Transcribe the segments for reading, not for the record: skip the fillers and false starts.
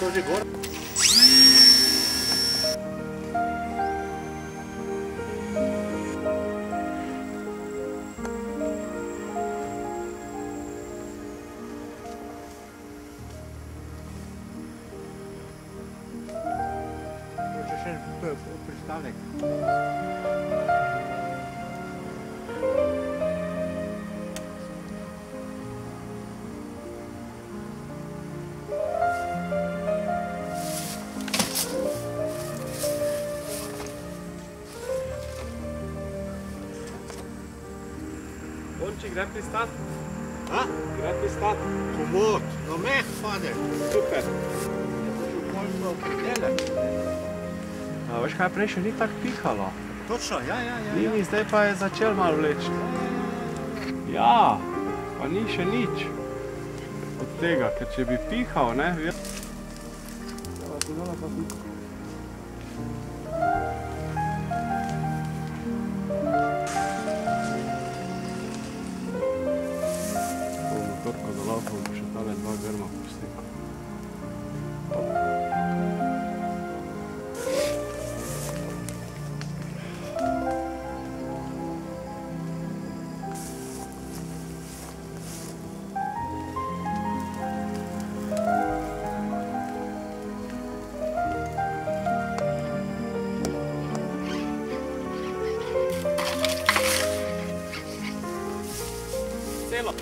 to že gor. Pristavek. Bonči, gre pristati? A? Gre pristati? Komod, no meh pade. Super. A veš kaj, prej še ni tako pihalo. Točno, ja. Ni, zdaj pa je začel malo vleči. Ja, pa ni še nič od tega, ker če bi pihal, ne? Bo motorko zalaupal, bo še tale dva grma pustil. Celo.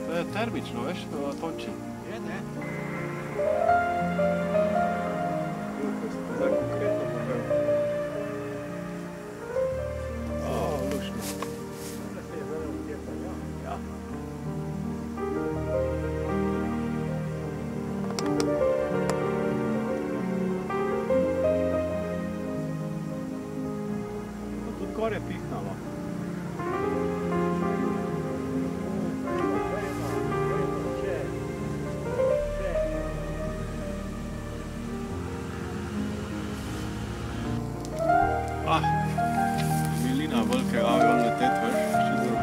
To je termično, veš, Tonči? Je, ne? Zdaj konkretno povedal. Lušno. Ja. Tudi gor je pihnalo. Milina velike avion letet, veš, še zelo.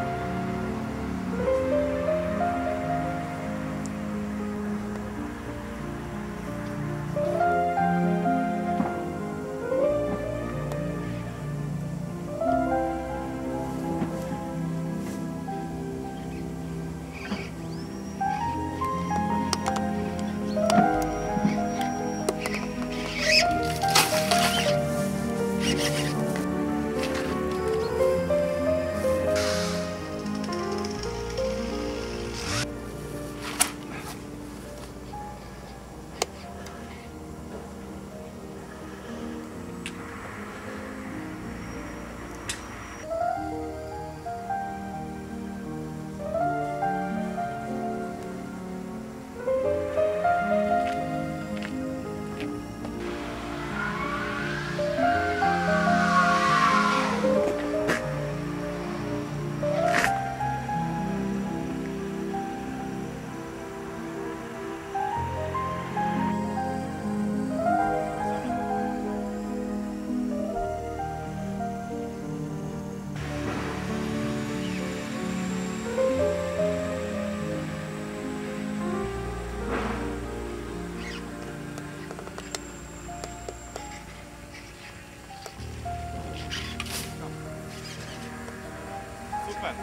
Super.